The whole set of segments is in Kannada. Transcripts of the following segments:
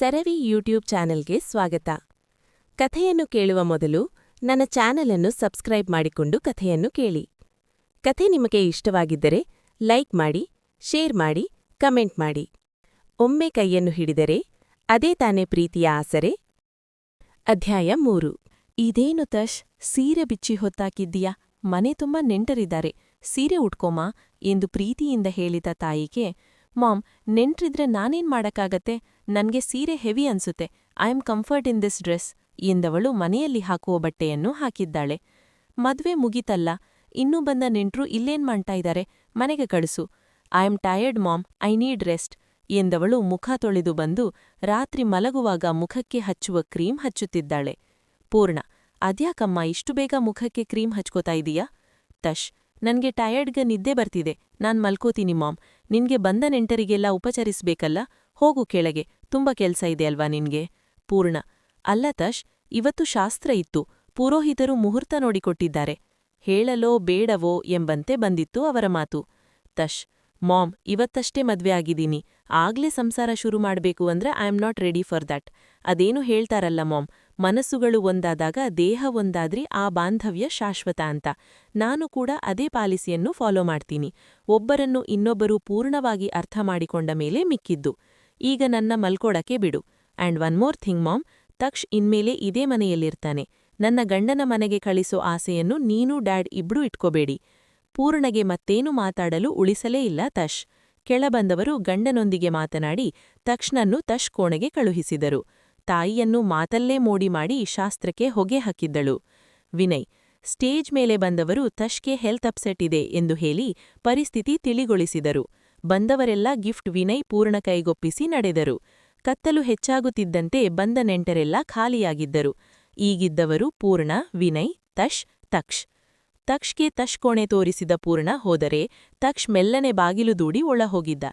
ಸೆರವಿ ಯೂಟ್ಯೂಬ್ ಚಾನೆಲ್ಗೆ ಸ್ವಾಗತ. ಕಥೆಯನ್ನು ಕೇಳುವ ಮೊದಲು ನನ್ನ ಚಾನೆಲ್ ಅನ್ನು ಸಬ್ಸ್ಕ್ರೈಬ್ ಮಾಡಿಕೊಂಡು ಕಥೆಯನ್ನು ಕೇಳಿ. ಕಥೆ ನಿಮಗೆ ಇಷ್ಟವಾಗಿದ್ದರೆ ಲೈಕ್ ಮಾಡಿ, ಶೇರ್ ಮಾಡಿ, ಕಮೆಂಟ್ ಮಾಡಿ. ಒಮ್ಮೆ ಕೈಯನ್ನು ಹಿಡಿದರೆ ಅದೇ ತಾನೇ ಪ್ರೀತಿಯ ಆಸರೆ. ಅಧ್ಯಾಯ 3. ಇದೇನು ತಶ್, ಸೀರೆ ಬಿಚ್ಚಿ ಹೊತ್ತಾಕಿದ್ದೀಯಾ? ಮನೆ ತುಂಬ ನೆಂಟರಿದ್ದಾರೆ, ಸೀರೆ ಉಟ್ಕೋಮಾ ಎಂದು ಪ್ರೀತಿಯಿಂದ ಹೇಳಿದ ತಾಯಿಗೆ, ಮಾಮ್, ನೆಂಟ್ರಿದ್ರೆ ನಾನೇನ್ ಮಾಡಕ್ಕಾಗತ್ತೆ? ನನ್ಗೆ ಸೀರೆ ಹೆವಿ ಅನ್ಸುತ್ತೆ, I am comfort in this dress ಎಂದವಳು ಮನೆಯಲ್ಲಿ ಹಾಕುವ ಬಟ್ಟೆಯನ್ನು ಹಾಕಿದ್ದಾಳೆ. ಮದ್ವೆ ಮುಗಿತಲ್ಲ, ಇನ್ನೂ ಬಂದ ನೆಂಟ್ರು ಇಲ್ಲೇನ್ ಮಾಡ್ತಾ ಇದ್ದಾರೆ, ಮನೆಗೆ ಕಳಿಸು. I am tired mom, I need rest ಎಂದವಳು ಮುಖ ತೊಳೆದು ಬಂದು ರಾತ್ರಿ ಮಲಗುವಾಗ ಮುಖಕ್ಕೆ ಹಚ್ಚುವ ಕ್ರೀಮ್ ಹಚ್ಚುತ್ತಿದ್ದಾಳೆ. ಪೂರ್ಣ, ಅದ್ಯಾಕಮ್ಮ ಇಷ್ಟು ಬೇಗ ಮುಖಕ್ಕೆ ಕ್ರೀಮ್ ಹಚ್ಕೋತಾ ಇದೀಯಾ? ತಶ್, ನನ್ಗೆ ಟಯರ್ಡ್ಗೆ ನಿದ್ದೆ ಬರ್ತಿದೆ, ನಾನ್ ಮಲ್ಕೋತೀನಿ ಮಾಮ್. ನಿನ್ಗೆ ಬಂದ ನೆಂಟರಿಗೆಲ್ಲ ಉಪಚರಿಸ್ಬೇಕಲ್ಲ, ಹೋಗು ಕೆಳಗೆ, ತುಂಬ ಕೆಲ್ಸ ಇದೆ ಅಲ್ವಾ ನಿನ್ಗೆ? ಪೂರ್ಣ, ಅಲ್ಲ ತಶ್, ಇವತ್ತು ಶಾಸ್ತ್ರ ಇತ್ತು, ಪುರೋಹಿತರು ಮುಹೂರ್ತ ನೋಡಿಕೊಟ್ಟಿದ್ದಾರೆ. ಹೇಳಲೋ ಬೇಡವೋ ಎಂಬಂತೆ ಬಂದಿತ್ತು ಅವರ ಮಾತು. ತಶ್, ಮಾಮ್, ಇವತ್ತಷ್ಟೇ ಮದ್ವೆ ಆಗಿದ್ದೀನಿ, ಆಗ್ಲೇ ಸಂಸಾರ ಶುರು ಮಾಡ್ಬೇಕು ಅಂದ್ರೆ I am not ready for that. ಅದೇನು ಹೇಳ್ತಾರಲ್ಲ ಮಾಮ್, ಮನಸ್ಸುಗಳು ಒಂದಾದಾಗ ದೇಹ ಒಂದಾದ್ರಿ ಆ ಬಾಂಧವ್ಯ ಶಾಶ್ವತ ಅಂತ. ನಾನು ಕೂಡ ಅದೇ ಪಾಲಿಸಿಯನ್ನು ಫಾಲೋ ಮಾಡ್ತೀನಿ. ಒಬ್ಬರನ್ನು ಇನ್ನೊಬ್ಬರು ಪೂರ್ಣವಾಗಿ ಅರ್ಥ ಮಾಡಿಕೊಂಡ ಮೇಲೆ ಮಿಕ್ಕಿದ್ದು. ಈಗ ನನ್ನ ಮಲ್ಕೊಡಕ್ಕೆ ಬಿಡು. And one more thing mom, Taksh ಇನ್ಮೇಲೆ ಇದೇ ಮನೆಯಲ್ಲಿರ್ತಾನೆ. ನನ್ನ ಗಂಡನ ಮನೆಗೆ ಕಳಿಸೋ ಆಸೆಯನ್ನು ನೀನೂ ಡ್ಯಾಡ್ ಇಬ್ರೂ ಇಟ್ಕೋಬೇಡಿ. ಪೂರ್ಣಗೆ ಮತ್ತೇನು ಮಾತಾಡಲು ಉಳಿಸಲೇ ಇಲ್ಲ ತಶ್. ಕೆಳಬಂದವರು ಗಂಡನೊಂದಿಗೆ ಮಾತನಾಡಿ ತಕ್ಷ್ನನ್ನು ತಶ್ ಕೋಣೆಗೆ ಕಳುಹಿಸಿದರು. ತಾಯಿಯನ್ನು ಮಾತಲ್ಲೇ ಮೋಡಿ ಮಾಡಿ ಶಾಸ್ತ್ರಕ್ಕೆ ಹೊಗೆ ಹಾಕಿದ್ದಳು. ವಿನಯ್, ಸ್ಟೇಜ್ ಮೇಲೆ ಬಂದವರು ತಶ್ಗೆ ಹೆಲ್ತ್ ಅಪ್ಸೆಟ್ ಇದೆ ಎಂದು ಹೇಳಿ ಪರಿಸ್ಥಿತಿ ತಿಳಿಗೊಳಿಸಿದರು. ಬಂದವರೆಲ್ಲ ಗಿಫ್ಟ್ ವಿನಯ್ ಪೂರ್ಣ ಕೈಗೊಪ್ಪಿಸಿ ನಡೆದರು. ಕತ್ತಲು ಹೆಚ್ಚಾಗುತ್ತಿದ್ದಂತೆ ಬಂದ ನೆಂಟರೆಲ್ಲ ಖಾಲಿಯಾಗಿದ್ದರು. ಈಗಿದ್ದವರು ಪೂರ್ಣ, ವಿನಯ್, ತಶ್, ತಕ್ಷ್. ತಕ್ಷ್ಗೆ ತಶ್ ಕೋಣೆ ತೋರಿಸಿದ ಪೂರ್ಣ ಹೋದರೆ ತಕ್ಷ್ ಮೆಲ್ಲನೆ ಬಾಗಿಲು ದೂಡಿ ಒಳಹೋಗಿದ್ದ.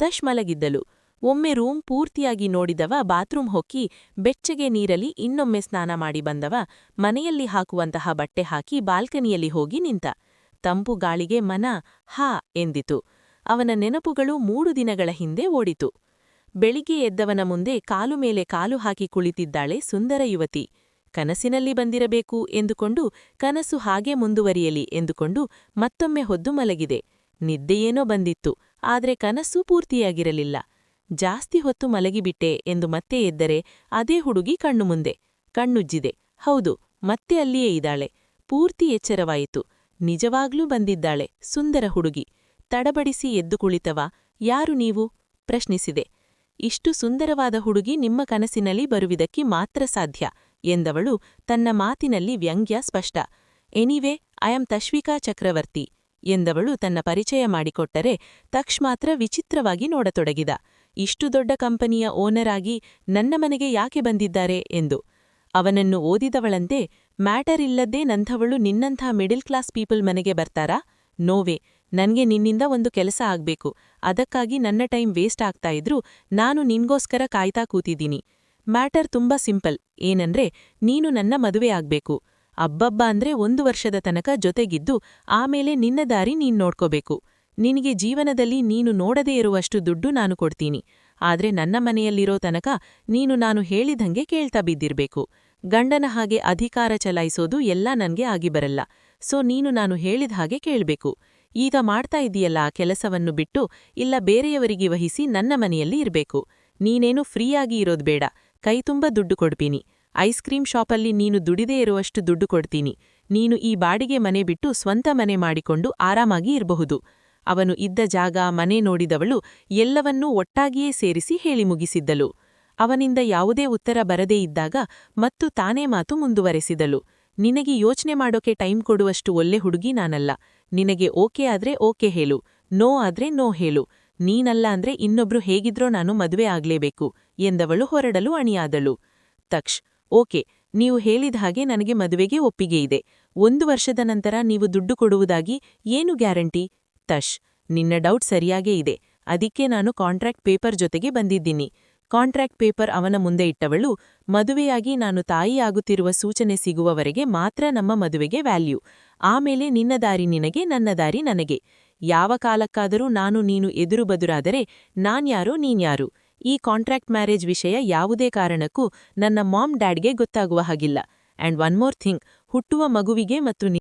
ತಶ್ ಮಲಗಿದ್ದಳು. ಒಮ್ಮೆ ರೂಮ್ ಪೂರ್ತಿಯಾಗಿ ನೋಡಿದವ ಬಾತ್ರೂಮ್ ಹೊಕ್ಕಿ ಬೆಚ್ಚಗೆ ನೀರಲ್ಲಿ ಇನ್ನೊಮ್ಮೆ ಸ್ನಾನ ಮಾಡಿ ಬಂದವ ಮನೆಯಲ್ಲಿ ಹಾಕುವಂತಹ ಬಟ್ಟೆ ಹಾಕಿ ಬಾಲ್ಕನಿಯಲ್ಲಿ ಹೋಗಿ ನಿಂತ. ತಂಪು ಗಾಳಿಗೆ ಮನ ಹಾ ಎಂದಿತು. ಅವನ ನೆನಪುಗಳು 3 ದಿನಗಳ ಹಿಂದೆ ಓಡಿತು. ಬೆಳಿಗ್ಗೆ ಎದ್ದವನ ಮುಂದೆ ಕಾಲು ಮೇಲೆ ಕಾಲು ಹಾಕಿ ಕುಳಿತಿದ್ದಾಳೆ ಸುಂದರ ಯುವತಿ. ಕನಸಿನಲ್ಲಿ ಬಂದಿರಬೇಕು ಎಂದುಕೊಂಡು ಕನಸು ಹಾಗೆ ಮುಂದುವರಿಯಲಿ ಎಂದುಕೊಂಡು ಮತ್ತೊಮ್ಮೆ ಹೊದ್ದು ಮಲಗಿದೆ. ನಿದ್ದೆಯೇನೋ ಬಂದಿತ್ತು, ಆದ್ರೆ ಕನಸು ಪೂರ್ತಿಯಾಗಿರಲಿಲ್ಲ. ಜಾಸ್ತಿ ಹೊತ್ತು ಮಲಗಿಬಿಟ್ಟೆ ಎಂದು ಮತ್ತೆ ಎದ್ದರೆ ಅದೇ ಹುಡುಗಿ ಕಣ್ಣು ಮುಂದೆ. ಕಣ್ಣುಜ್ಜಿದೆ. ಹೌದು, ಮತ್ತೆ ಅಲ್ಲಿಯೇ ಇದ್ದಾಳೆ. ಪೂರ್ತಿ ಎಚ್ಚರವಾಯಿತು. ನಿಜವಾಗ್ಲೂ ಬಂದಿದ್ದಾಳೆ ಸುಂದರ ಹುಡುಗಿ. ತಡಬಡಿಸಿ ಎದ್ದು ಕುಳಿತವ, ಯಾರು ನೀವು? ಪ್ರಶ್ನಿಸಿದೆ. ಇಷ್ಟು ಸುಂದರವಾದ ಹುಡುಗಿ ನಿಮ್ಮ ಕನಸಿನಲ್ಲಿ ಬರುವುದಕ್ಕೆ ಮಾತ್ರ ಸಾಧ್ಯ ಎಂದವಳು ತನ್ನ ಮಾತಿನಲ್ಲಿ ವ್ಯಂಗ್ಯ ಸ್ಪಷ್ಟ. ಎನಿವೆ, ಐ ಆಮ್ ತಶ್ವಿಕಾ ಚಕ್ರವರ್ತಿ ಎಂದವಳು ತನ್ನ ಪರಿಚಯ ಮಾಡಿಕೊಟ್ಟರೆ ತಕ್ಷ್ ಮಾತ್ರ ವಿಚಿತ್ರವಾಗಿ ನೋಡತೊಡಗಿದ. ಇಷ್ಟು ದೊಡ್ಡ ಕಂಪನಿಯ ಓನರ್ ಆಗಿ ನನ್ನ ಮನೆಗೆ ಯಾಕೆ ಬಂದಿದ್ದಾರೆ ಎಂದು. ಅವನನ್ನು ಓದಿದವಳಂತೆ, ಮ್ಯಾಟರ್ ಇಲ್ಲದ್ದೇ ನಂಥವಳು ನಿನ್ನಂಥ ಮಿಡಲ್ ಕ್ಲಾಸ್ ಪೀಪಲ್ ಮನೆಗೆ ಬರ್ತಾರಾ? ನೋವೇ, ನನ್ಗೆ ನಿನ್ನಿಂದ ಒಂದು ಕೆಲಸ ಆಗ್ಬೇಕು, ಅದಕ್ಕಾಗಿ ನನ್ನ ಟೈಮ್ ವೇಸ್ಟ್ ಆಗ್ತಾ ಇದ್ರೂ ನಾನು ನಿನ್ಗೋಸ್ಕರ ಕಾಯ್ತಾ ಕೂತಿದ್ದೀನಿ. ಮ್ಯಾಟರ್ ತುಂಬಾ ಸಿಂಪಲ್, ಏನಂದ್ರೆ ನೀನು ನನ್ನ ಮದುವೆ ಆಗ್ಬೇಕು. ಅಬ್ಬಬ್ಬ ಅಂದ್ರೆ 1 ವರ್ಷದ ತನಕ ಜೊತೆಗಿದ್ದು ಆಮೇಲೆ ನಿನ್ನ ದಾರಿ ನೀನ್ ನೋಡ್ಕೋಬೇಕು. ನಿನಗೆ ಜೀವನದಲ್ಲಿ ನೀನು ನೋಡದೇ ಇರುವಷ್ಟು ದುಡ್ಡು ನಾನು ಕೊಡ್ತೀನಿ. ಆದ್ರೆ ನನ್ನ ಮನೆಯಲ್ಲಿರೋ ತನಕ ನೀನು ನಾನು ಹೇಳಿದಂಗೆ ಕೇಳ್ತಾ ಬಿದ್ದಿರ್ಬೇಕು. ಗಂಡನ ಹಾಗೆ ಅಧಿಕಾರ ಚಲಾಯಿಸೋದು ಎಲ್ಲ ನನ್ಗೆ ಆಗಿಬರಲ್ಲ. ಸೊ ನೀನು ನಾನು ಹೇಳಿದ ಹಾಗೆ ಕೇಳ್ಬೇಕು. ಈಗ ಮಾಡ್ತಾ ಇದೀಯಲ್ಲ ಆ ಕೆಲಸವನ್ನು ಬಿಟ್ಟು ಇಲ್ಲ ಬೇರೆಯವರಿಗೆ ವಹಿಸಿ ನನ್ನ ಮನೆಯಲ್ಲಿ ಇರ್ಬೇಕು. ನೀನೇನು ಫ್ರೀಯಾಗಿ ಇರೋದು ಬೇಡ, ಕೈತುಂಬ ದುಡ್ಡು ಕೊಡ್ತೀನಿ. ಐಸ್ ಕ್ರೀಮ್ ಶಾಪಲ್ಲಿ ನೀನು ದುಡಿದೇ ಇರುವಷ್ಟು ದುಡ್ಡು ಕೊಡ್ತೀನಿ. ನೀನು ಈ ಬಾಡಿಗೆ ಮನೆ ಬಿಟ್ಟು ಸ್ವಂತ ಮನೆ ಮಾಡಿಕೊಂಡು ಆರಾಮಾಗಿ ಇರಬಹುದು. ಅವನು ಇದ್ದ ಜಾಗ, ಮನೆ ನೋಡಿದವಳು ಎಲ್ಲವನ್ನೂ ಒಟ್ಟಾಗಿಯೇ ಸೇರಿಸಿ ಹೇಳಿ ಮುಗಿಸಿದ್ದಳು. ಅವನಿಂದ ಯಾವುದೇ ಉತ್ತರ ಬರದೇ ಇದ್ದಾಗ ಮತ್ತು ತಾನೇ ಮಾತು ಮುಂದುವರೆಸಿದಳು. ನಿನಗೆ ಯೋಚನೆ ಮಾಡೋಕೆ ಟೈಮ್ ಕೊಡುವಷ್ಟು ಒಳ್ಳೆ ಹುಡುಗಿ ನಾನಲ್ಲ. ನಿನಗೆ ಓಕೆ ಆದ್ರೆ ಓಕೆ ಹೇಳು, ನೋ ಆದ್ರೆ ನೋ ಹೇಳು. ನೀನಲ್ಲ ಅಂದ್ರೆ ಇನ್ನೊಬ್ರು ಹೇಗಿದ್ರೋ ನಾನು ಮದುವೆ ಆಗ್ಲೇಬೇಕು ಎಂದವಳು ಹೊರಡಲು ಅಣಿಯಾದಳು. ತಕ್ಷ್, ಓಕೆ, ನೀವು ಹೇಳಿದ ಹಾಗೆ ನನಗೆ ಮದುವೆಗೆ ಒಪ್ಪಿಗೆ ಇದೆ. 1 ವರ್ಷದ ನಂತರ ನೀವು ದುಡ್ಡು ಕೊಡುವುದಾಗಿ ಏನು ಗ್ಯಾರಂಟಿ? ತಶ್, ನಿನ್ನ ಡೌಟ್ ಸರಿಯಾಗೇ ಇದೆ. ಅದಕ್ಕೆ ನಾನು ಕಾಂಟ್ರಾಕ್ಟ್ ಪೇಪರ್ ಜೊತೆಗೆ ಬಂದಿದ್ದೀನಿ. ಕಾಂಟ್ರಾಕ್ಟ್ ಪೇಪರ್ ಅವನ ಮುಂದೆ ಇಟ್ಟವಳು, ಮದುವೆಯಾಗಿ ನಾನು ತಾಯಿಯಾಗುತ್ತಿರುವ ಸೂಚನೆ ಸಿಗುವವರೆಗೆ ಮಾತ್ರ ನಮ್ಮ ಮದುವೆಗೆ ವ್ಯಾಲ್ಯೂ. ಆಮೇಲೆ ನಿನ್ನ ದಾರಿ ನಿನಗೆ, ನನ್ನ ದಾರಿ ನನಗೆ. ಯಾವ ಕಾಲಕ್ಕಾದರೂ ನಾನು ನೀನು ಎದುರು ಬದುರಾದರೆ ನಾನ್ಯಾರೋ ನೀನ್ಯಾರು. ಈ ಕಾಂಟ್ರಾಕ್ಟ್ ಮ್ಯಾರೇಜ್ ವಿಷಯ ಯಾವುದೇ ಕಾರಣಕ್ಕೂ ನನ್ನ ಮಾಮ್ ಡ್ಯಾಡ್ಗೆ ಗೊತ್ತಾಗುವ ಹಾಗಿಲ್ಲ. ಆ್ಯಂಡ್ ಒನ್ ಮೋರ್ ಥಿಂಗ್, ಹುಟ್ಟುವ ಮಗುವಿಗೆ ಮತ್ತು